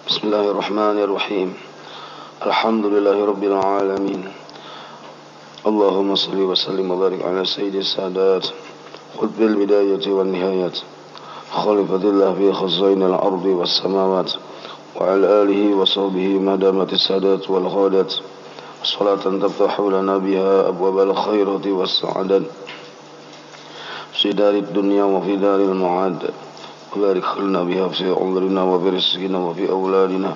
Bismillahirrahmanirrahim. Alhamdulillahi rabbil alamin. Allahumma salli wa sallim wa barik ala sayyidis sadat qutbil bidayati wan nihayat khalifatillah fi khazainil ardi was samawat wa ala alihi wa sahbihi madamatis sadat wal ghadat salatan taftahu lana biha abwabal khairati was sa'adat fi darid dunya wa fi daril ma'ad. وبارك لنا بها في عمرنا وفي رزقنا وفي أولادنا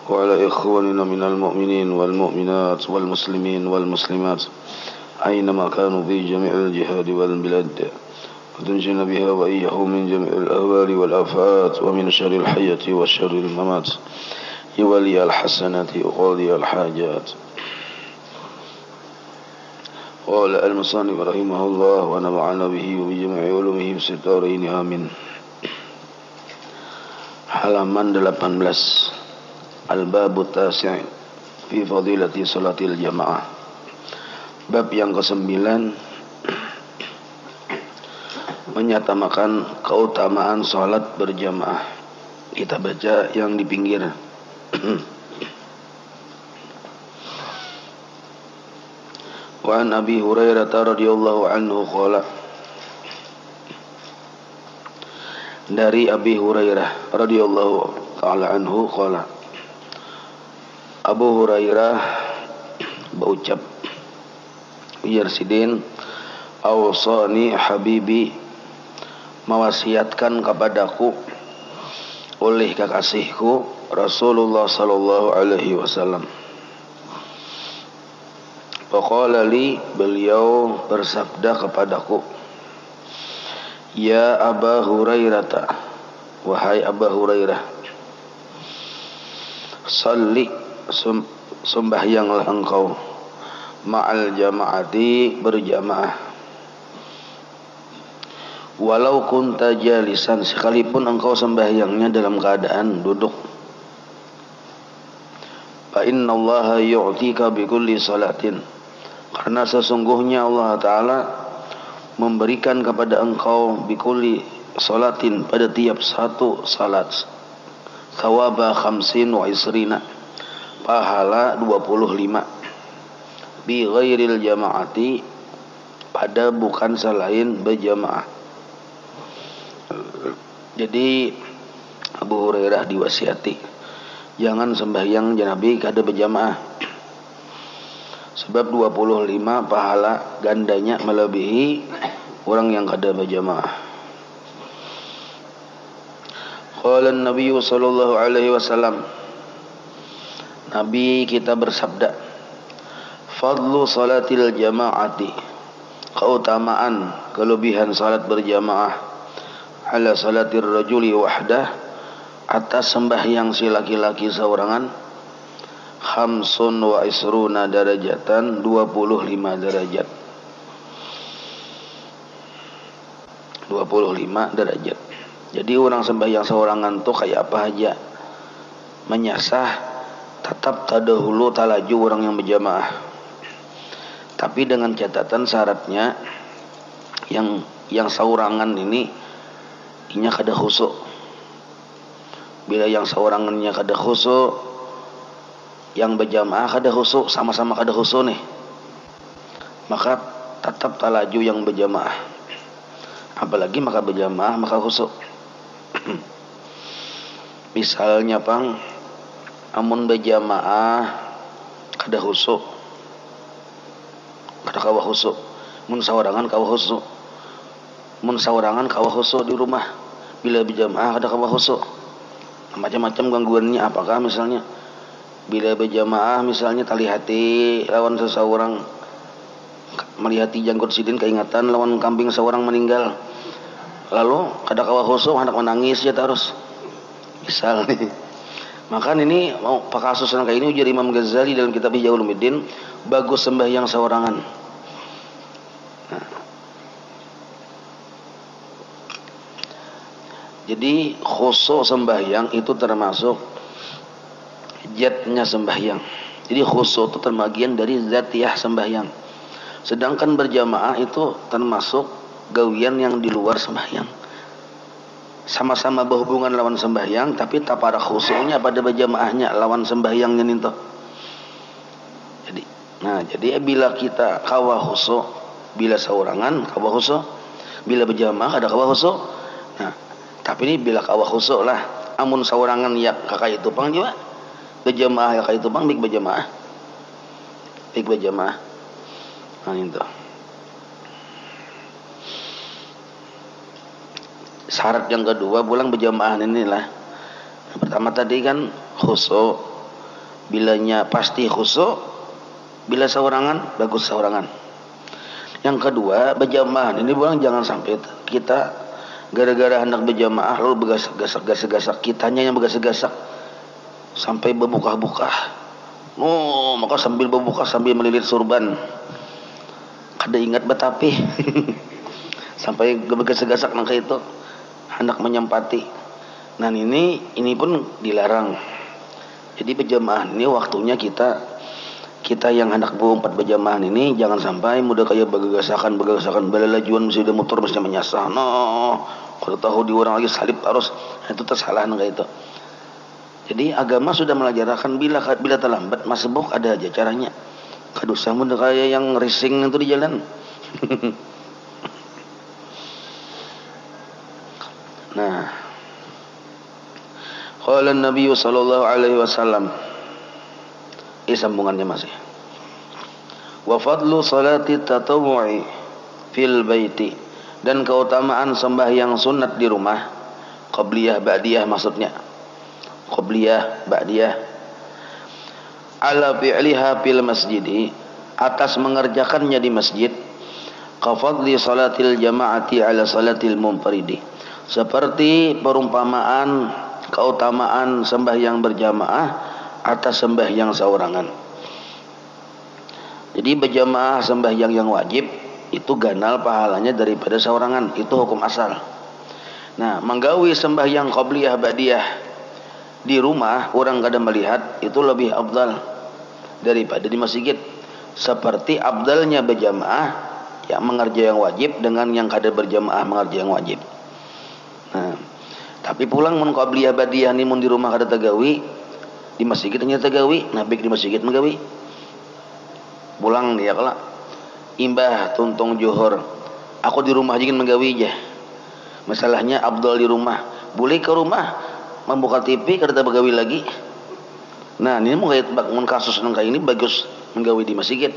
وعلى إخواننا من المؤمنين والمؤمنات والمسلمين والمسلمات أينما كانوا في جميع الجهاد والبلاد وتنجينا بها وإياهم من جميع الأهوال والآفات ومن شر الحياة وشر الممات يولي الحسنات وقاضي الحاجات. قال المصنف رحمه الله ونفعنا به وبجميع علومه في الدارين آمين. Halaman 18 Al-Babu Tasi' Fi Fadilati Salatil Jamaah. Bab yang ke-9 menyatakan keutamaan salat berjamaah. Kita baca yang di pinggir. Wa an Abi Hurairah radhiyallahu anhu qala, dari Abi Hurairah radhiyallahu ta'ala anhu qala, Abu Hurairah berucap, Yarsidin awsani habibi, mewasiatkan kepadaku oleh kekasihku Rasulullah sallallahu alaihi wasallam. Faqala li, beliau bersabda kepadaku, Ya Aba Hurairah, wahai Aba Hurairah, salli, sembahyanglah engkau, ma'al jama'ati, berjamaah, walau kunta jalisan, sekalipun engkau sembahyangnya dalam keadaan duduk. Fa innallaha yu'tika bikulli salatin, karena sesungguhnya Allah Ta'ala memberikan kepada engkau bikulli salatin, pada tiap satu salat, thawaba khamsin wa isrina, pahala 25, bi ghairil jama'ati, pada bukan selain berjamaah. Jadi Abu Hurairah diwasiati jangan sembahyang Nabi kada berjamaah, sebab 25 pahala gandanya melebihi orang yang kada berjamaah. Qala an-nabiy sallallahu alaihi wasallam, Nabi kita bersabda, fadlu salatil jamaati, keutamaan kelebihan salat berjamaah, ala salatir rajuli wahdah, atas sembahyang si laki-laki seorangan, khamsun wa isruna darajatan, 25 derajat, 25 derajat. Jadi orang sembahyang seorangan tuh kayak apa aja menyasah, tetap tadahulu talaju orang yang berjamaah, tapi dengan catatan syaratnya yang seorangan ini inya kada khusyuk. Bila yang seorangannya kada khusyuk, yang berjamaah kada khusyuk, sama-sama kada khusyuk nih, maka tetap talaju yang berjamaah. Apalagi maka berjamaah maka khusyuk. Misalnya pang, amun berjamaah kada khusyuk, kada kawa khusyuk, mun saorangan kawa khusyuk, mun saorangan kawa khusyuk di rumah. Bila berjamaah kada kawa khusyuk, macam-macam gangguannya. Apakah misalnya bila berjamaah misalnya tali hati lawan seseorang, melihati janggut sidin keingatan lawan kambing seorang meninggal, lalu kada kawa khusyuk, hendak menangis ya terus misal nih. Maka ini mau kasus yang kayak ini ujar Imam Ghazali dalam kitab Ihya Ulumuddin, bagus sembahyang seorangan. Jadi khusyuk sembahyang itu termasuk zatnya sembahyang. Jadi khusyuk itu terbagian dari zatiah sembahyang. Sedangkan berjamaah itu termasuk gawian yang di luar sembahyang. sama-sama berhubungan lawan sembahyang, tapi tak pada khusyuknya pada berjamaahnya lawan sembahyangnya itu. Jadi bila kita kawa khusyuk, bila seorangan kawa khusyuk, bila berjamaah ada kawa khusyuk. Nah, tapi ini bila kawa khusyuk lah. Amun seorangan ya kakak itu pang juga berjamaah, kakak itu pang bik berjamaah. Nah itu. Syarat yang kedua pulang berjamaah inilah. Yang pertama tadi kan khusyuk. Bilanya pasti khusyuk. Bila seorangan bagus seorangan. Yang kedua berjamaah ini pulang jangan sampai kita gara-gara hendak berjamaah lalu bergasak-gasak kitanya yang bergasak-gasak sampai berbuka-buka. Maka sambil berbuka sambil melilit surban. Kada ingat betapi sampai bergasak-gasak nangka itu hendak menyempati. Nah ini pun dilarang. Jadi berjamaah ini waktunya kita yang hendak berempat berjamaah ini jangan sampai mudah kayak bergasakan belalajuan mesti ada motor mesti menyasar. Kalau tahu di orang lagi salib terus itu tersalahan kayak itu. Jadi agama sudah melajarkan bila terlambat masbuk ada aja caranya. Kadosa mudah kayak yang racing itu di jalan. Nah, qala Nabi sallallahu alaihi wasallam. Sambungannya masih. Wa fadlu salati tatawwu'i fil baiti, dan keutamaan sembahyang sunat di rumah, qabliyah ba'diyah maksudnya. Qabliyah ba'diyah ala fi'liha fil masjidi, atas mengerjakannya di masjid, ka fadli salatil jama'ati ala salatil munfaridi, seperti perumpamaan keutamaan sembahyang berjamaah atas sembahyang seorangan. Jadi berjamaah sembahyang yang wajib itu ganal pahalanya daripada seorangan, itu hukum asal. Nah, menggawi sembahyang qabliyah ba'diyah di rumah orang kada melihat itu lebih afdal daripada di masjid. Seperti afdalnya berjamaah yang mengerjakan yang wajib dengan yang kada berjamaah mengerjakan yang wajib. Nah, tapi pulang mun qabliyah ba'diyah ni mun di rumah kada tagawi, di masjid hanya tagawi, nabik di masjid menggawi. Pulang dia kala imbah tuntung johor, aku di rumah aja menggawi aja. Masalahnya abdul di rumah, boleh ke rumah membuka TV kada begawi lagi. Nah ini mun kasus nang kayak ini bagus menggawi di masjid.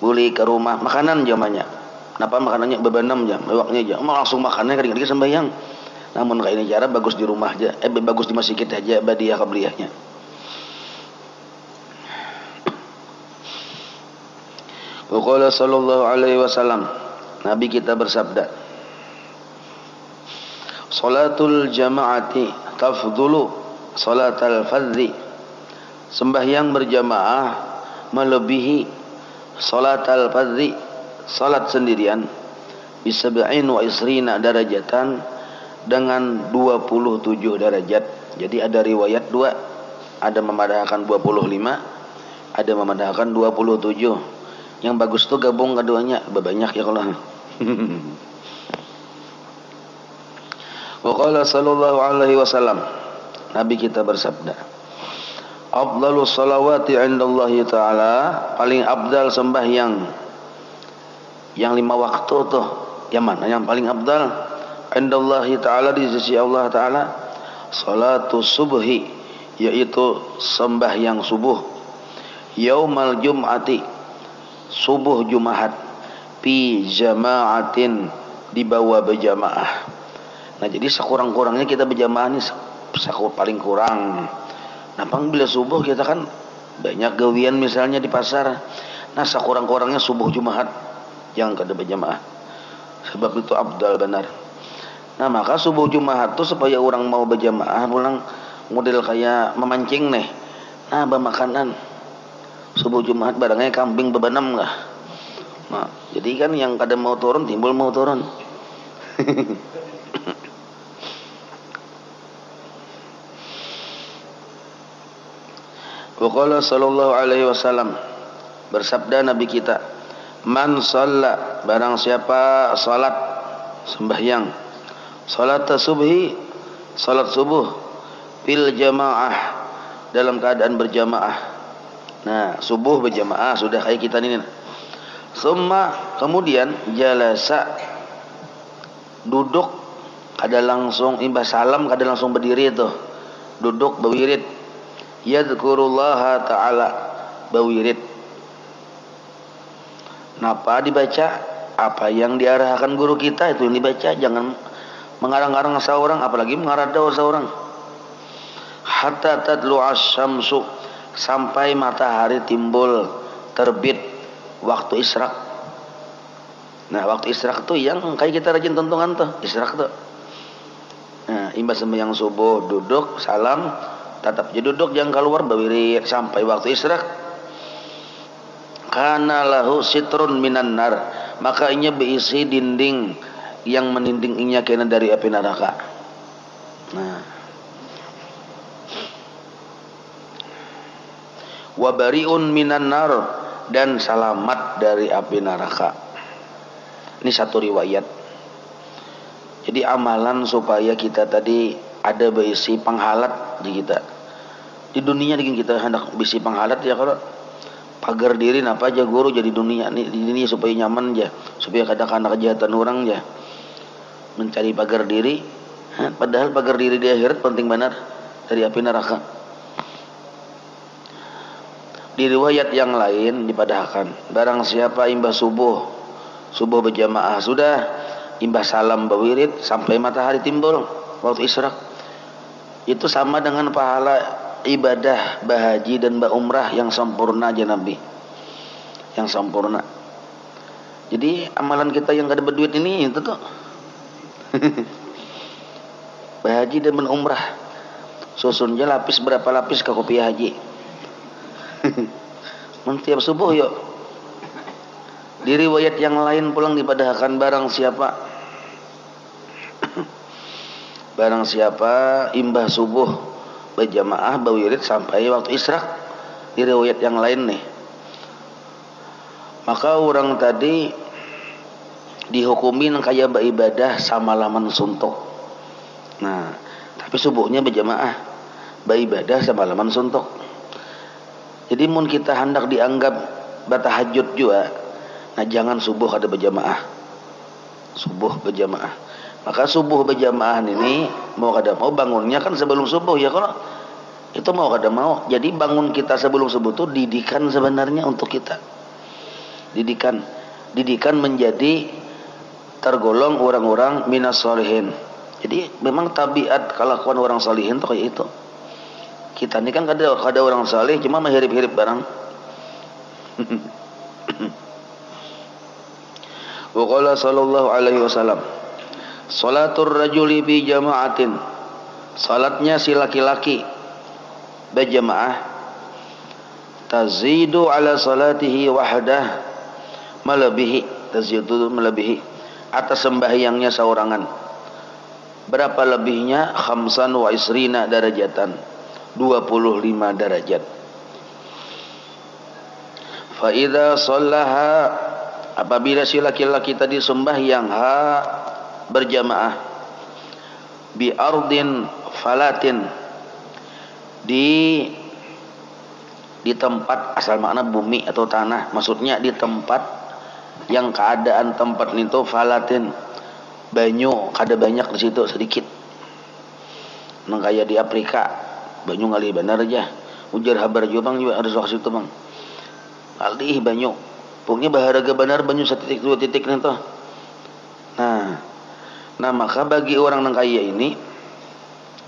Boleh ke rumah makanan jamanya. Kenapa makanannya bebanam jam, lewaknya aja, langsung makannya kadang-kadang sembahyang. Namun kayak ini cara bagus di rumah aja, bagus di masjid aja badiah qabliyahnya. Wa qala sallallahu alaihi wasallam, Nabi kita bersabda, salatul jama'ati tafdulu salatal fadzi, sembahyang berjamaah melebihi salatal fadzi, salat sendirian, bisab'in wa isrina darajatan, dengan 27 derajat. Jadi ada riwayat dua, ada memadahkan 25, ada memadahkan 27. Yang bagus tuh gabung keduanya, banyak ya kalau. Wa qala sallallahu alaihi wasallam, Nabi kita bersabda, afdalus salawati 'indallahi ta'ala, paling afdal sembahyang yang 5 waktu tuh yang mana yang paling afdal? Indallahi ta'ala, di sisi Allah ta'ala, salatu subhi, yaitu sembahyang subuh, yaumal jum'ati, subuh Jumat, fi jama'atin, dibawa berjamaah. Nah jadi sekurang-kurangnya kita berjamaah ini paling kurang. Nah bila subuh kita kan banyak gawian misalnya di pasar. Nah sekurang-kurangnya subuh Jumat yang kada berjamaah, sebab itu afdal benar. Nah maka subuh Jumat tuh supaya orang mau berjamaah pulang model kayak memancing nih. Nah bermakanan subuh Jumat barangnya kambing bebanam lah. Nah jadi kan yang kadang mau turun timbul mau turun. Wa qala sallallahu alaihi wasallam, bersabda Nabi kita, man shalla, barang siapa salat sembahyang, Salat subhi, salat subuh fil jamaah, dalam keadaan berjamaah. Nah, subuh berjamaah sudah kayak kita ini. Summa, kemudian jalasa, duduk, kada langsung imbah salam, kada langsung berdiri itu. Duduk berwirid. Yadhkurullaha ta'ala, berwirid. Napa dibaca? Apa yang diarahkan guru kita itu yang dibaca. Jangan mengarang-arang seorang, apalagi mengarada seorang. Hatta tadlu'as syamsu, sampai matahari timbul terbit waktu isyraq. Nah, waktu isyraq itu yang kayak kita rajin tontonan tuh, isyraq tuh. Nah, imbas sembahyang subuh duduk, salam, tetap je duduk, jangan keluar, berwirid sampai waktu isyraq. Kana lahu sitrun minan nar, maka inya berisi dinding yang meninding inya kena dari api neraka. Nah, wa bariun minan nar, dan selamat dari api neraka. Ini satu riwayat. Jadi amalan supaya kita tadi ada berisi penghalat di kita. Di dunia kita hendak berisi penghalat ya, kalau pagar diri napa aja guru jadi dunia nih di dunia supaya nyaman aja, supaya kadang-kadang kejahatan orang aja. Mencari pagar diri, padahal pagar diri di akhirat penting benar dari api neraka. Di riwayat yang lain dipadahkan, barang siapa imbah subuh berjamaah sudah, imbah salam berwirid sampai matahari timbul waktu isyraq, itu sama dengan pahala ibadah bahaji dan umrah yang sempurna aja Nabi, yang sempurna. Jadi amalan kita yang gak ada berduit ini itu tuh bahaji dan umrah, susunnya lapis berapa lapis ke kopi haji. Tiap subuh yuk. Di riwayat yang lain pulang dipadahkan, barang siapa imbah subuh berjamaah berwirid sampai waktu isyraq, di riwayat yang lain nih, maka orang tadi dihukumin kayak beribadah sama laman suntuk. Nah, tapi subuhnya berjamaah, beribadah sama laman suntuk. Jadi mun kita hendak dianggap batahajud juga, nah jangan subuh ada berjamaah. Subuh berjamaah. Maka subuh berjamaah ini mau kada mau bangunnya kan sebelum subuh ya, kalau itu mau kada mau. Jadi bangun kita sebelum subuh itu didikan sebenarnya untuk kita. Didikan menjadi tergolong orang-orang minas sholihin. Jadi memang tabiat kelakuan orang sholihin itu kayak itu. Kita ini kan kada orang saleh, cuma mahirip-hirip barang. Wa qala sallallahu alaihi wasallam, salatur rajuli bi jama'atin, salatnya si laki-laki berjamaah, tazidu ala salatihi wahdah, melebihi, tazidu melebihi atas sembahyangnya seorangan. Berapa lebihnya? Khamsan wa isrina darajatan, 25 derajat. Fa idza shallaha, apabila si laki-laki tadi sembahyang berjamaah, bi ardin falatin, di tempat, asal makna bumi atau tanah, maksudnya di tempat yang keadaan tempat itu falatin, banyu kada banyak di situ, sedikit. Nang kaya di Afrika banyu ngalih benar aja, ujar habar jubang juga ada soal situ bang, ngalih banyu, pokoknya baharaga benar banyu setitik dua titik nih toh. Nah maka bagi orang nang kaya ini,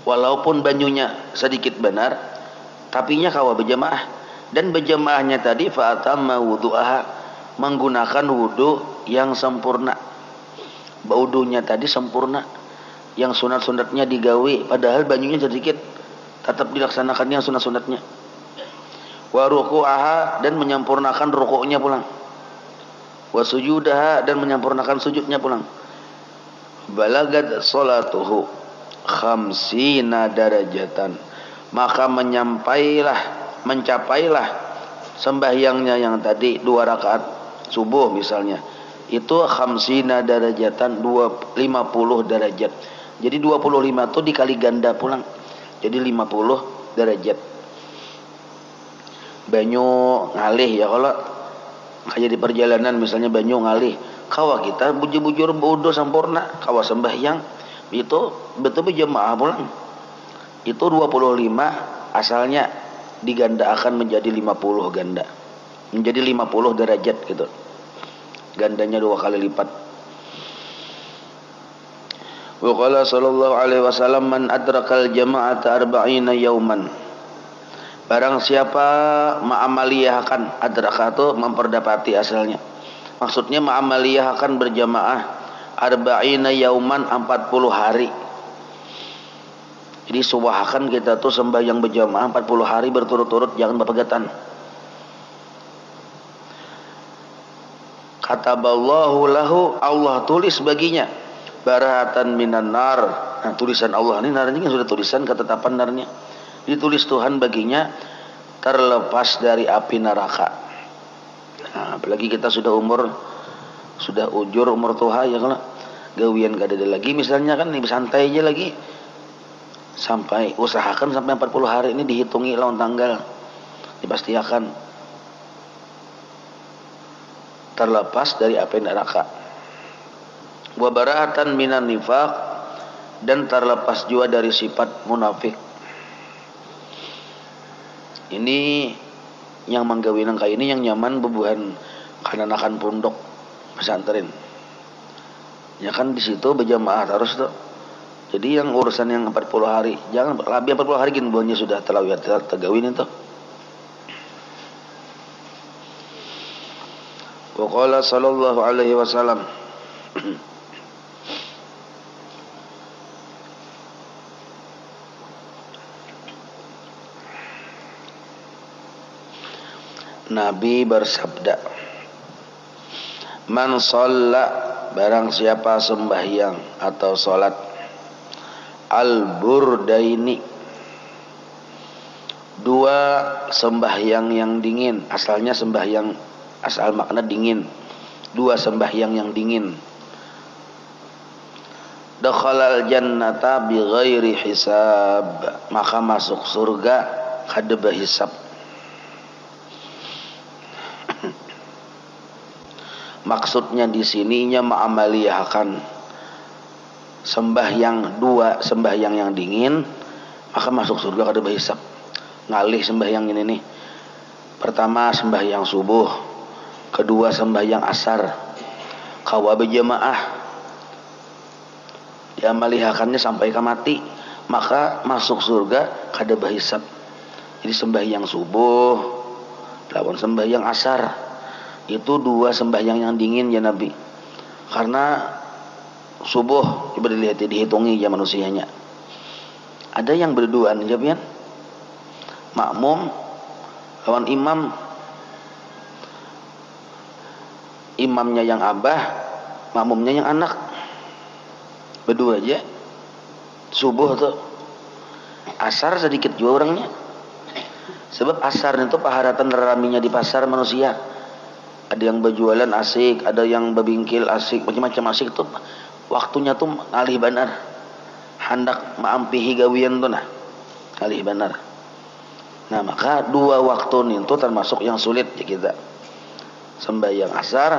walaupun banyunya sedikit benar, tapi nya kawa berjamaah, dan berjamaahnya tadi fa'atamma wudu'aha, menggunakan wudu yang sempurna. Wudunya tadi sempurna, yang sunat-sunatnya digawe, padahal banyunya sedikit, tetap dilaksanakannya sunat-sunatnya. Wa ruku'aha, dan menyempurnakan rukuknya pulang. Wa sujudaha, dan menyempurnakan sujudnya pulang. Balagat salatuhu khamsina darajatan, maka mencapailah sembahyangnya yang tadi 2 rakaat subuh misalnya, itu khamsina darajatan, 50 derajat, Jadi 25 itu dikali ganda pulang. Jadi 50 derajat. Banyu ngalih ya, kalau kayak di perjalanan misalnya banyu ngalih, kawa kita bujur-bujur bodoh sampurna, kawa sembahyang itu betul berjamaah pulang. Itu 25 asalnya diganda akan menjadi 50 ganda. Menjadi 50 derajat gitu. Gandanya 2 kali lipat. Wa qala sallallahu alaihi wasallam man adrakal jama'ata arba'ina yauman. Barang siapa ma'amaliyahkan, adraka itu memperdapati asalnya. Maksudnya ma'amaliyahkan berjamaah arba'ina yauman 40 hari. Jadi subahakan kita tuh sembahyang berjamaah 40 hari berturut-turut, jangan berpegatan. Kataballahu lahu, Allah tulis baginya barahatan minan nar. Nah, tulisan Allah ini narnya kan sudah tulisan ketetapan narnya. Ditulis Tuhan baginya terlepas dari api neraka. Nah, apalagi kita sudah ujur umur tuha ya, kalau gawian gak ada lagi misalnya kan, nih santai aja lagi. Sampai usahakan sampai 40 hari ini dihitungi lawan tanggal. Dipastikan terlepas dari api neraka. Wa bara'atan minan nifaq, dan terlepas juga dari sifat munafik. Ini yang manggawinang kayak ini yang nyaman bebuhan kananakan pondok pesantren. Ya kan di situ berjamaah terus tuh. Jadi yang urusan yang 40 hari, jangan lebih 40 hari gini buahnya sudah terlalu tergawin itu. Wa qala sallallahu alaihi wasallam Nabi bersabda, man shalla, barang siapa sembahyang atau salat al-burdaini, 2 sembahyang yang dingin. Asalnya sembahyang, asal makna dingin, 2 sembahyang yang dingin. Dakhalal jannata bighairi hisab, maka masuk surga kadeba hisab. Maksudnya di sininya ma'amaliyahkan sembahyang 2 sembahyang yang dingin, maka masuk surga kadeba hisab. Ngalih sembahyang ini nih. Pertama sembahyang subuh, kedua sembahyang asar, kawa berjamaah, diamalihahkannya sampai ke mati, maka masuk surga kadeba hisab. Jadi sembahyang subuh lawan sembahyang asar itu 2 sembahyang yang dingin ya Nabi. Karena subuh coba dilihat, dihitungi ya manusianya. Ada yang berduaan ya pian, makmum lawan imam, imamnya yang abah, makmumnya yang anak, berdua aja. Subuh tuh, asar sedikit juga orangnya. Sebab asar itu paharatan raminya di pasar manusia. Ada yang berjualan asik, ada yang berbingkil asik, macam-macam asik tuh. Waktunya tuh ngalih benar. Hendak maampihi gawian tuh nah, ngalih benar. Nah maka 2 waktu itu termasuk yang sulit ya kita. Sembahyang asar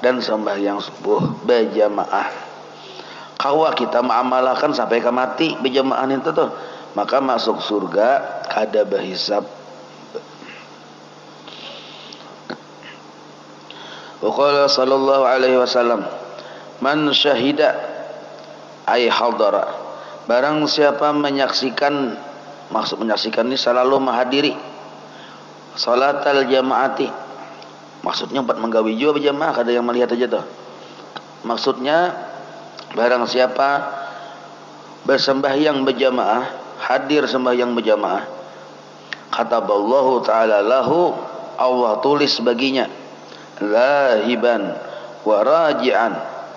dan sembahyang subuh berjamaah. Kawa kita mengamalkan sampai ke mati berjamaah itu tuh, maka masuk surga kadeba hisab. Wa qala sallallahu alaihi wasallam man syahida ay hadara, barang siapa menyaksikan, maksud menyaksikan ini selalu menghadiri salatal jamaati, maksudnya 4 menggawi juga berjamaah, ada yang melihat aja tuh. Maksudnya barang siapa bersembahyang berjamaah, hadir sembahyang berjamaah, kataballahu ta'ala lahu, Allah tulis baginya zahiban wa raji'an,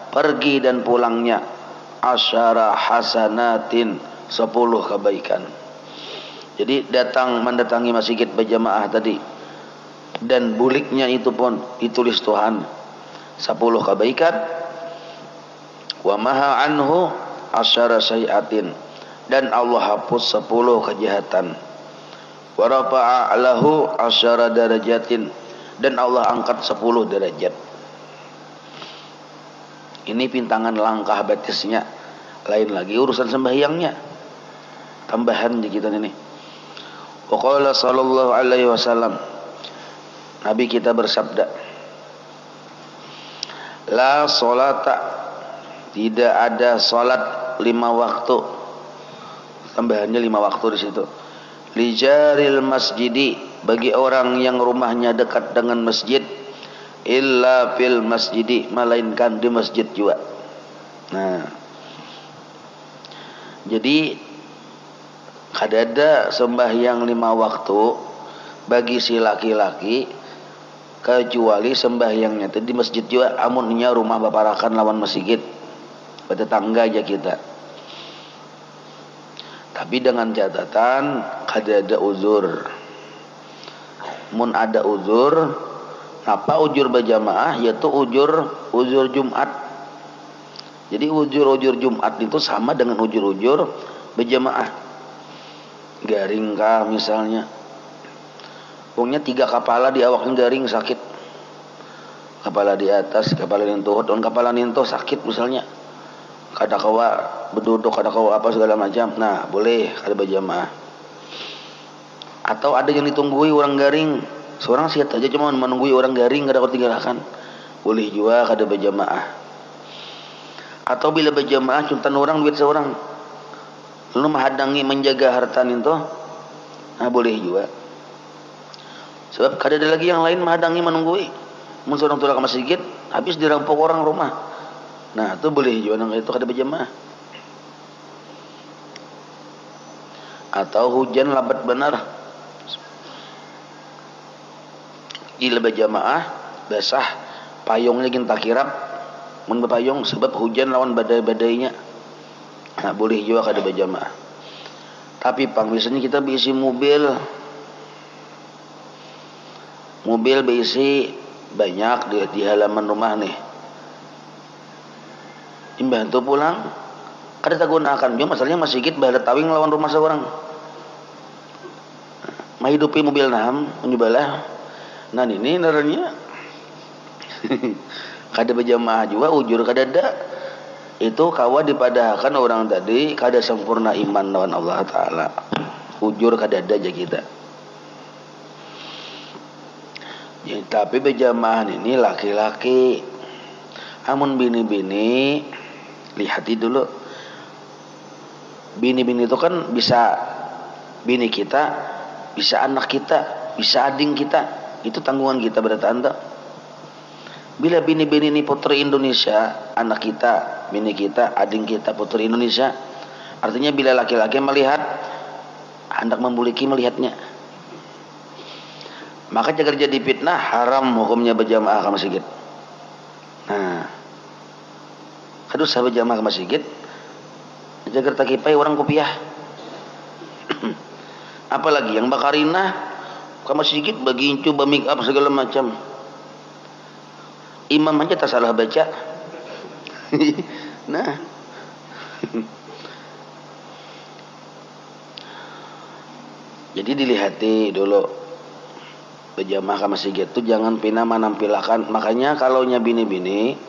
pergi dan pulangnya, asyara hasanatin, 10 kebaikan. Jadi mendatangi masjid berjamaah tadi dan buliknya itu pun ditulis Tuhan 10 kebaikan. Wa maha anhu, asyara sayiatin, dan Allah hapus 10 kejahatan. Wa rafa'a lahu asyara darajatin, dan Allah angkat 10 derajat. Ini pintangan langkah batisnya. Lain lagi urusan sembahyangnya, tambahan di kita ini. Wa qala sallallahu alaihi wasallam, Nabi kita bersabda, la sholata, tidak ada salat 5 waktu. Tambahannya 5 waktu di situ. Li jaril masjidi, bagi orang yang rumahnya dekat dengan masjid, illa fil masjidi, melainkan di masjid juga. Nah, jadi kadada sembahyang 5 waktu bagi si laki-laki, kecuali sembahyangnya itu di masjid juga, amunnya rumah babarakan lawan masjid, bertetangga aja kita. Tapi dengan catatan kadada uzur. Mun ada uzur, apa uzur berjamaah? Yaitu uzur Jumat. Jadi uzur Jumat itu sama dengan uzur berjamaah. Garing kah misalnya, pokoknya 3 kepala di awaknya garing sakit, kepala di atas, kepala nintuh, dan kepala nintuh sakit misalnya, kada kawa berduduk, kada kawa apa segala macam. Nah, boleh kada berjamaah. Atau ada yang ditunggui orang garing, seorang siat aja cuma menunggui orang garing, kada kau tinggalkan, boleh juga kada berjamaah. Atau bila berjamaah cuntan orang duit seorang, lalu menghadangi menjaga harta itu, nah boleh juga. Sebab kada ada lagi yang lain menghadangi menunggui. Mun seorang turun ke masjid, habis dirampok orang rumah. Nah, itu boleh juga nang itu kada berjamaah. Atau hujan lambat benar, ila berjamaah basah, payungnya gin takirap, mun berpayung sebab hujan lawan badai-badainya. Nah, boleh juga kada berjamaah. Tapi pang biasanya kita berisi mobil berisi banyak di halaman rumah nih, imbantu pulang kada tak gunakan. Dia masalahnya masjid bala tawing lawan rumah seorang, menghidupi mobil naham menjubalah. Nah ini naranya kada berjamaah juga, ujur kada ada. Itu kawa dipadahkan orang tadi kada sempurna iman lawan Allah Ta'ala, ujur kada ada aja kita. Ya, tapi berjamaah ini laki-laki. Amun bini-bini, lihati dulu, bini-bini itu kan bisa bini kita, bisa anak kita, bisa ading kita. Itu tanggungan kita berarti anda. Bila bini-bini ini putri Indonesia, anak kita, bini kita, ading kita putri Indonesia, artinya bila laki-laki melihat, hendak membuliki melihatnya, maka jangan jadi fitnah, haram hukumnya berjamaah ke masjid. Nah, kadus saya berjamaah ke masjid, jaga takipai orang kopiah. Apalagi yang bakarina ke masjid bagi coba make up segala macam. Imam aja tak salah baca. Nah, jadi dilihati dulu berjamaah ke masjid itu jangan pina menampilkan. Makanya kalau nya bini-bini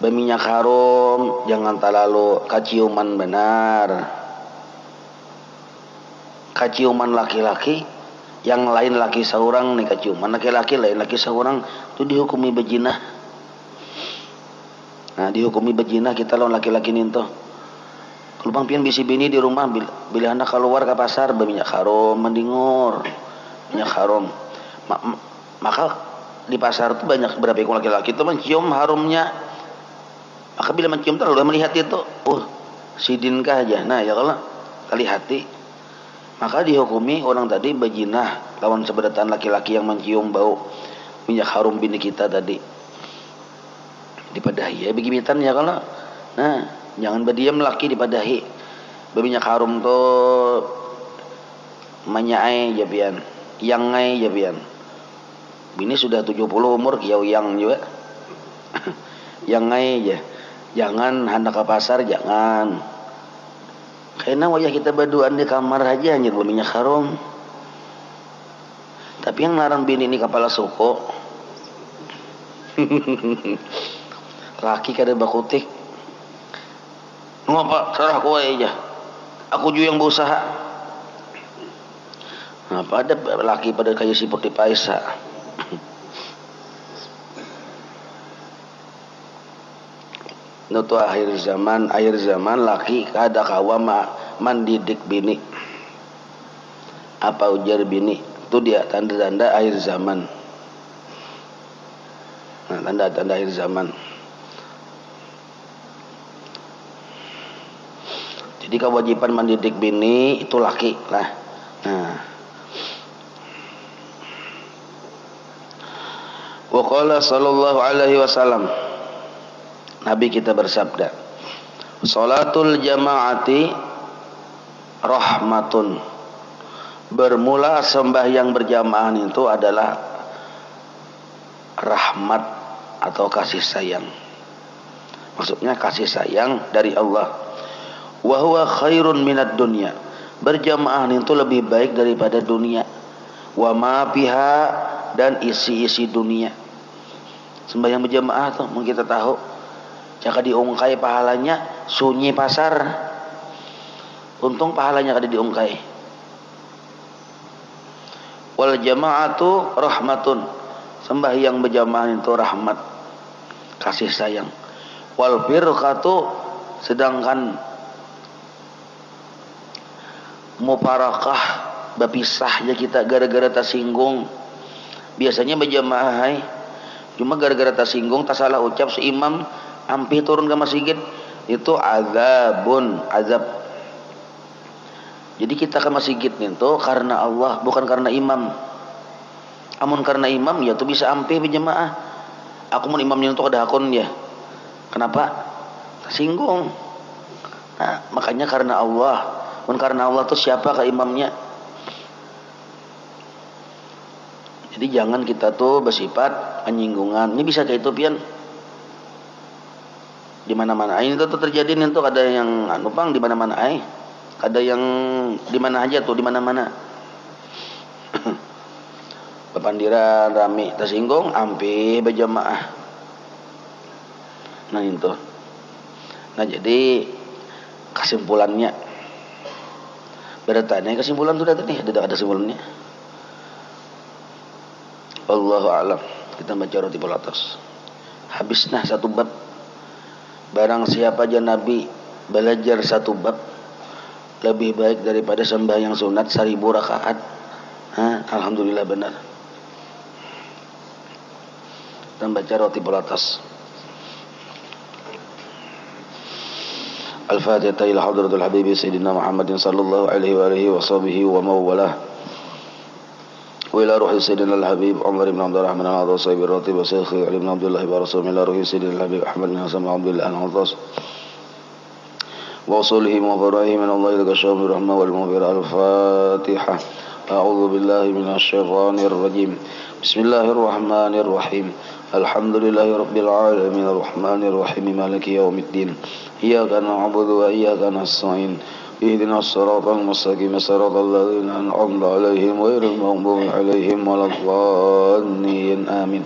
berminyak harum, jangan terlalu kaciuman benar. Kaciuman laki-laki, yang lain laki seorang nih kaciuman laki-laki, lain laki seorang, itu dihukumi bezinah. Nah, dihukumi bezinah kita lawan laki-laki ninto. Kalau bang pian bisi bini di rumah, bila hendak keluar ke pasar berminyak harum, mendingur minyak harum, maka di pasar itu banyak berapa ekor laki-laki itu mencium harumnya. Maka bila mencium terlalu melihat itu, sidinkah aja. Nah ya kalau kali hati, maka dihukumi orang tadi bejinah lawan seberatan laki-laki yang mencium bau minyak harum bini kita tadi. Dipadahi ya begimitan ya kalau. Nah, jangan berdiam laki dipadahi. Berminyak harum tuh manyai ya pian, yang ngai ya pian. Bini sudah 70 umur kiau yang juga. Yang ngai aja. Jangan hendak ke pasar, jangan. Karena wajah kita berduaan di kamar aja anjir minyak harum. Tapi yang larang bini ini kepala suku. Laki kada bakutik. Ngapa serah kowe aja. Aku juga yang berusaha. Nah, pada laki pada kayak seperti Paisa. Nutu akhir zaman laki kada kawa mandidik bini. Apa ujar bini? Itu dia tanda-tanda akhir zaman. Nah, tanda-tanda akhir zaman. Jadi kewajiban mendidik bini itu laki lah. Nah. Wa qala sallallahu alaihi wasallam. Nabi kita bersabda, "Salatul jama'ati rahmatun." Bermula sembahyang berjamaah itu adalah rahmat atau kasih sayang. Maksudnya kasih sayang dari Allah. Wa huwa khairun minad dunya. Berjamaah itu lebih baik daripada dunia. Wa ma fiha, dan isi-isi dunia. Sembahyang berjamaah tuh mungkin kita tahu. Jika diungkai pahalanya sunyi pasar. Untung pahalanya kada diungkai. Wal jama'atu rahmatun. Sembahyang berjamaah itu rahmat, kasih sayang. Wal firqatu, sedangkan muparakah berpisahnya kita gara-gara tersinggung. Biasanya berjamaah cuma gara-gara tersinggung, tak salah ucap seimam ampi turun ke masjid, itu azab. Jadi kita ke masjid itu karena Allah, bukan karena imam. Amun karena imam ya tuh bisa ampi berjamaah. Aku mun imamnya itu ada hakun ya. Kenapa? Tersinggung. Nah, makanya karena Allah. Mun karena Allah tuh siapa ke imamnya? Jadi jangan kita tuh bersifat penyinggungan. Ini bisa kayak itu pian. Di mana-mana ini tuh terjadi nih tuh, ada yang pang di mana-mana ada yang di mana aja tuh, di mana-mana. Pepandiran rame tersinggung ampe berjamaah. Nah itu. Nah jadi kesimpulannya bertanya kesimpulan sudah tadi ada kesimpulannya. Allahu a'lam. Kita baca roti pelatas. Habis nah satu bab. Barang siapa aja Nabi belajar satu bab lebih baik daripada sembahyang sunat 1000 rakaat. Alhamdulillah benar. Dan baca roti pelatas. Al-Fatihah ila hadratul habibi sayyidina Muhammadin sallallahu alaihi wa alihi wa sahbihi wa mawalah. Wa ila ruhi sayyidina al-habib Umar ibn Abdurrahman al-Adhas sahibi ratib wa sayyidi Ali ibn Abdullah wa rasul ila ruhi sayyidina al-habib Ahmad bin Hasan Abdullah al-Adhas wa usulihi wa farahi min Allah ila kashawmi rahmah wal mughfirah. Al-Fatihah. A'udzu billahi minasy syaithanir rajim. Bismillahirrahmanirrahim. Alhamdulillahi rabbil alamin arrahmanir rahim maliki yaumiddin. Iyyaka na'budu wa iyyaka nasta'in. اهدنا الصراط المستقيم صراط الذين أنعمت عليهم غير المغضوب عليهم ولا الضالين آمين.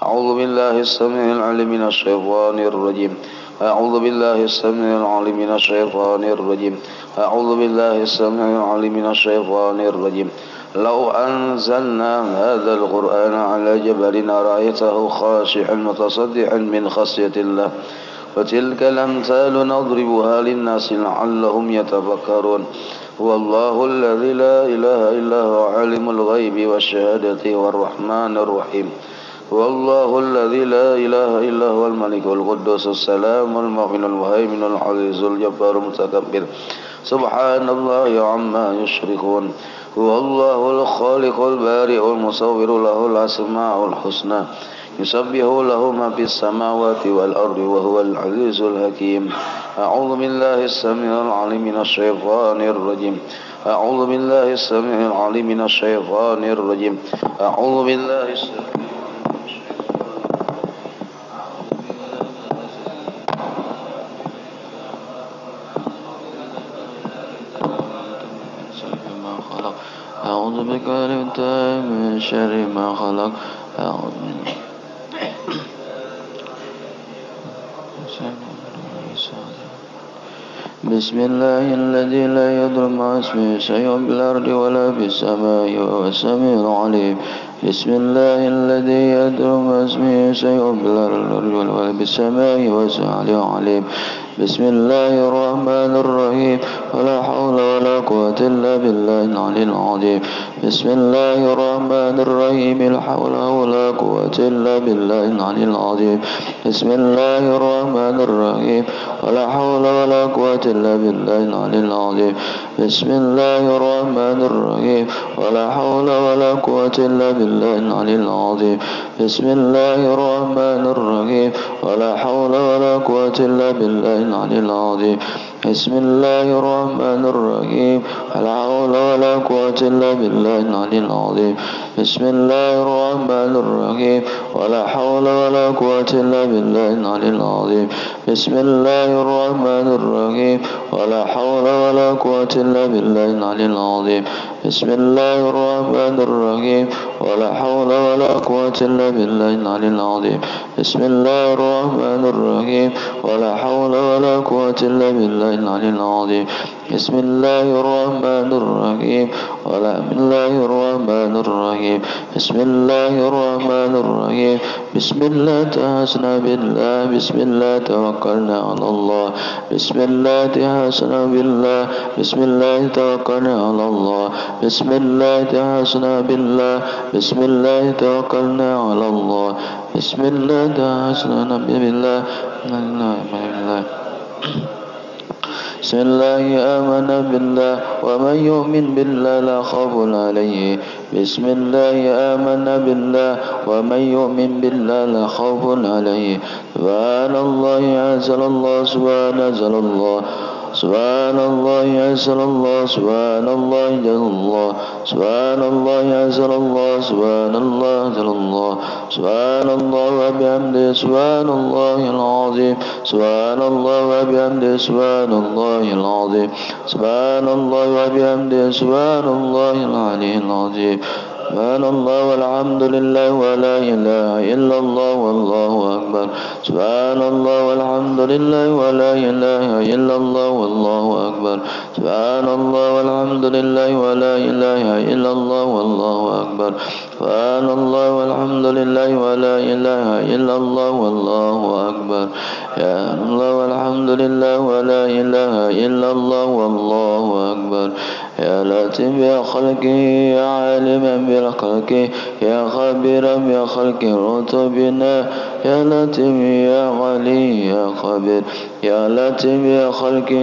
أعوذ بالله السميع العليم من الشيطان الرجيم. أعوذ بالله السميع العليم من الشيطان الرجيم. أعوذ بالله السميع العليم من الشيطان الرجيم. لو أنزلنا هذا القرآن على جبل لرأيته خاشعا متصدعا من خشية الله وتلك الأمثال نضربها للناس لعلهم يتفكرون. والله الذي لا إله إلا هو عالم الغيب والشهادة والرحمن الرحيم. والله الذي لا إله إلا هو الملك القدوس السلام المؤمن المهيمن العزيز الجبار المتكبر. سبحان الله عما يشركون. هو الله الخالق البارئ المصور له الأسماء الحسنى يسبح له ما في السماوات والأرض وهو العزيز الحكيم. أعوذ بالله السميع العليم من الشيطان الرجيم. أعوذ بالله السميع العليم من الشيطان الرجيم. أعوذ بالله السميع خلق أعوذ بكلمة من شر ما خلق أعوذ بسم الله الذي لا يضر مع اسمه شيء في الأرض ولا في السماء وهو السميع العليم بسم الله الذي يضر مع اسمه شيء في الأرض ولا في السماء وهو السميع العليم بسم الله الرحمن الرحيم ولا حول ولا قوة إلا بالله العلي العظيم بسم الله الرحمن الرحيم لا حول ولا قوة إلا بالله العلي العظيم بسم الله الرحمن الرحيم ولا حول ولا قوة إلا بالله العلي العظيم بسم الله الرحمن الرحيم ولا حول ولا قوة إلا بالله العلي العظيم بسم الله الرحمن الرحيم ولا حول ولا قوة إلا بالله العلي العظيم بسم الله الرحمن الرحيم ولا حول ولا قوة إلا بالله العلي العظيم بسم الله الرحمن الرحيم ولا حول ولا قوة إلا بالله العلي العظيم بسم الله الرحمن الرحيم ولا حول ولا قوة إلا بالله العلي العظيم بسم الله الرحمن الرحيم ولا حول ولا قوة إلا بالله العلي العظيم بسم الله الرحمن الرحيم ولا حول ولا قوة إلا بالله العلي العظيم بسم الله الرحمن الرحيم ولا الله الرحمن الرحيم بسم الله الرحمن الرحيم بسم الله تحسنا بالله بسم الله توكلنا على الله بسم الله تحسنا بالله بسم الله توكلنا على الله بسم الله تحسنا بالله بسم الله توكلنا على الله بسم الله تحسنا بالله بسم الله آمنا بالله ومن يؤمن بالله لا خوف عليه بسم الله آمنا بالله ومن يؤمن بالله لا خوف عليه سبحان الله أنزل الله سبحان أنزل الله سبحان الله أنزل الله سبحان الله أنزل الله سبحان الله أنزل الله سبحان الله أنزل الله سبحان الله وبحمده سبحان الله العظيم سبحان الله وبحمده سبحان الله العظيم سبحان الله وبحمده سبحان الله العلي العظيم سبحان الله والحمد لله ولا إله إلا الله والله أكبر سبحان الله والحمد لله ولا إله إلا الله والله أكبر سبحان الله والحمد لله ولا إله إلا الله والله أكبر سبحان الله والحمد لله ولا إله إلا الله والله أكبر يا الله والحمد لله ولا إله إلا الله والله أكبر يا لطيف بخلقه يا عالما بخلقه يا خبيرا بخلقه رتبنا يا لطيف يا علي يا خبير يا لطيف بخلقه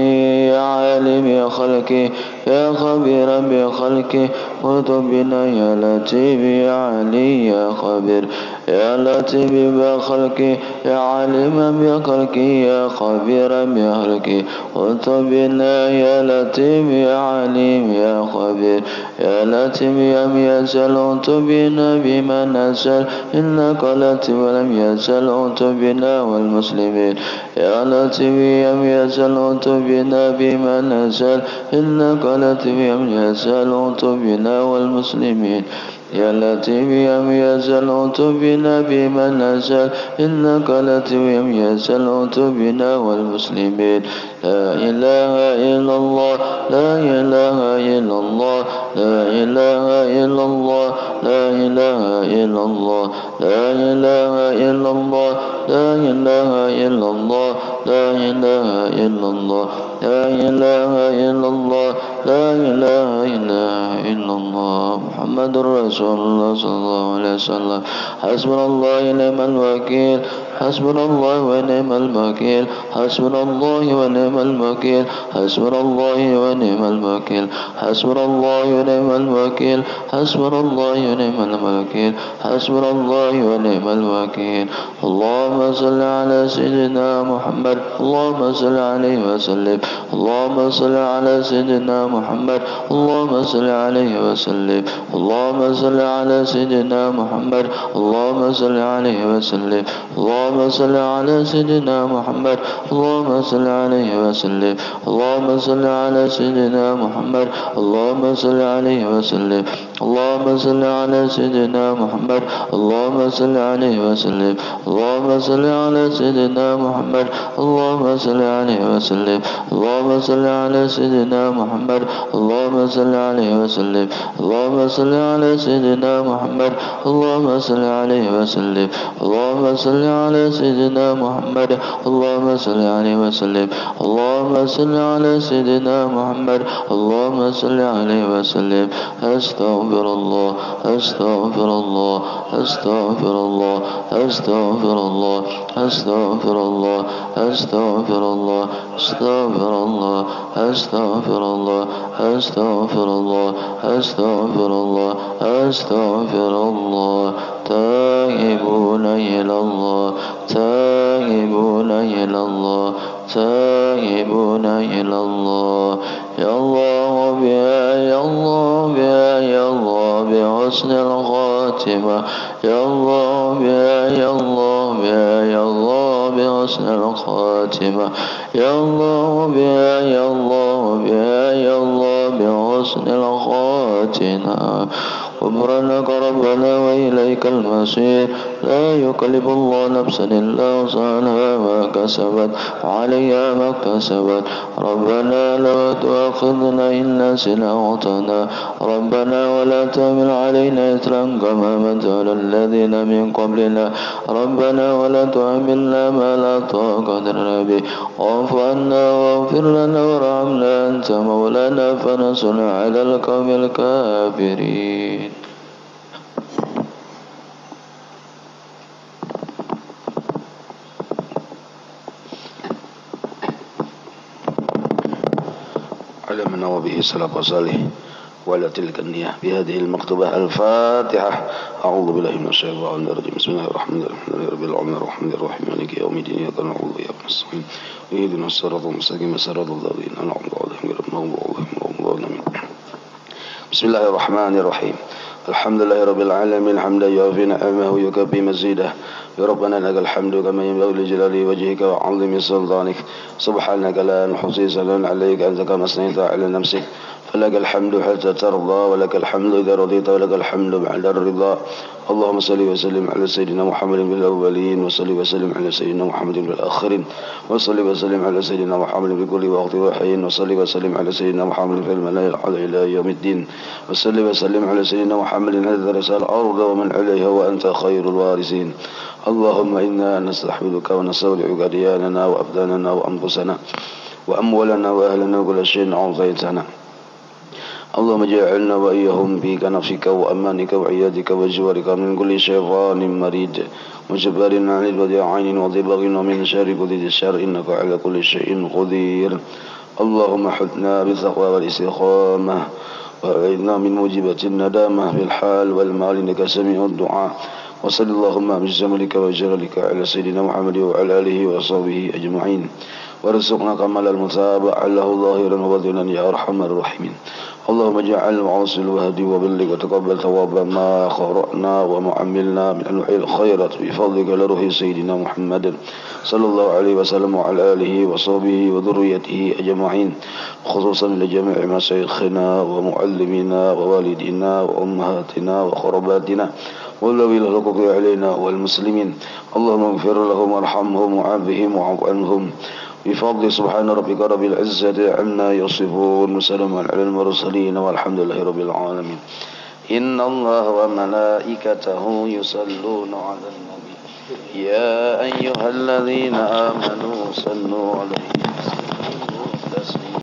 يا عالم بخلقه يا خبيرا بخلقه رتبنا يا لطيف يا علي يا خبير يا لطيف بخلقه يا عالما بخلقه يا خبيرا بخلقه رتبنا يا لطيف يا عليم يا خبير يا لطيف يا يزل رتبنا بما نزل إنك لطيف ولم يزل رتبنا والمسلمين يا لطيف يا يزل رتبنا بما نزل إنك لطيف يا يزل رتبنا والمسلمين يا لطيف يا يزل رتبنا بما نزل إنك لطيف يا يزل رتبنا والمسلمين لا إله إلا الله لا إله إلا الله لا إله إلا الله لا إله إلا الله لا إله إلا الله لا إله إلا الله لا إله إلا الله لا إله إلا الله لا إله إلا الله محمد رسول الله صلى الله عليه وسلم حسبنا الله ونعم الوكيل حسبنا الله ونعم الوكيل حسبنا الله ونعم الوكيل حسبنا الله ونعم الوكيل حسبنا الله ونعم الوكيل حسبنا الله ونعم الوكيل حسبنا الله ونعم الوكيل اللهم صل على سيدنا محمد اللهم صل عليه وسلم اللهم صل على سيدنا محمد اللهم صل عليه وسلم اللهم صل على سيدنا محمد اللهم صل عليه وسلم اللهم اللهم صل على سيدنا محمد اللهم صل عليه وسلم اللهم صل على سيدنا محمد اللهم صل عليه وسلم اللهم صل على سيدنا محمد اللهم صل عليه وسلم اللهم صل على سيدنا محمد اللهم صل عليه وسلم اللهم صل على سيدنا محمد اللهم صل عليه وسلم اللهم صل على سيدنا محمد اللهم صل عليه وسلم اللهم صل على سيدنا محمد اللهم صل عليه وسلم اللهم صل على سيدنا محمد اللهم صل عليه وسلم أستغفر الله أستغفر الله أستغفر الله أستغفر الله أستغفر الله أستغفر الله أستغفر الله أستغفر الله أستغفر الله أستغفر الله أستغفر الله تائبون إلى الله تائبون إلى الله تائبون إلى الله يا الله بها يا الله بها يا الله بحسن الخاتمة يا الله بها يا الله بها يا الله بحسن الخاتمة يا الله بها يا الله بها يا الله بحسن الخاتمة غفرانك ربنا وإليك المصير لا يكلف الله نفسا إلا وسعها ما كسبت وعليها ما اكتسبت ربنا لا تؤاخذنا إن نسينا وأخطأنا ربنا ولا تحمل علينا إثرا كما حملت على الذين من قبلنا ربنا ولا تحملنا ما لا طاقة لنا به واعف عنا واغفر لنا وارحمنا أنت مولانا فانصرنا على القوم الكافرين. على من نوى به السلف وصالح ولا تلك النية بهذه المكتوبة الفاتحة. أعوذ بالله من الشيطان الرجيم. بسم الله الرحمن الرحيم رب العالمين الرحمن الرحيم مالك يوم الدين إياك نعبد وإياك نستعين اهدنا الصراط المستقيم صراط الذين أنعمت عليهم غير المغضوب عليهم ولا الضالين. بسم الله الرحمن الرحيم. الحمد لله رب العالمين حمدا يوافي نعمه ويكفي مزيده. يا ربنا لك الحمد كما ينبغي لجلال وجهك وعظيم سلطانك. سبحانك لا نحصي ثناء عليك أنت كما أثنيت على نفسك فلك الحمد حتى ترضى ولك الحمد إذا رضيت ولك الحمد بعد الرضا. اللهم صل وسلم على سيدنا محمد بالأولين وصل وسلم على سيدنا محمد بالآخرين وصل وسلم على سيدنا محمد بكل وقت وحين وصل وسلم على سيدنا محمد في الملائكة الأعلى إلى يوم الدين وصل وسلم على سيدنا محمد الذي رسل الأرض ومن عليها وأنت خير الوارثين. اللهم إنا نستحمدك ونستودعك دياننا وأبداننا وأنفسنا وأموالنا وأهلنا وكل شيء أعطيتنا. اللهم اجعلنا وإياهم في كنفسك وأمانك وعيادك وجوارك من كل شيطان مريد وجبار عنيد وذي عين وذي بغي ومن شر كل ذي الشر إنك على كل شيء قدير. اللهم حثنا بالتقوى والاستقامة وأعذنا من موجبات الندامة في الحال والمال إنك سميع الدعاء. وصل اللهم بجمالك وجلالك على سيدنا محمد وعلى آله وصحبه أجمعين وارزقنا كمال المتابعة له ظاهرا وباطنا يا أرحم الراحمين. اللهم اجعل معاصي الوهدي وبلغ وتقبل ثواب ما قرأنا وما عملنا من أنواع الخيرات بفضلك لروح سيدنا محمد صلى الله عليه وسلم وعلى آله وصحبه وذريته أجمعين خصوصا لجميع مشايخنا ومعلمينا ووالدينا وأمهاتنا وقرباتنا والذين الحقوق علينا والمسلمين. اللهم اغفر لهم وارحمهم وعافهم وعف عنهم بفضل سبحان ربك رب العزة عما يصفون وسلام على المرسلين والحمد لله رب العالمين. إن الله وملائكته يصلون على النبي يا أيها الذين آمنوا صلوا عليه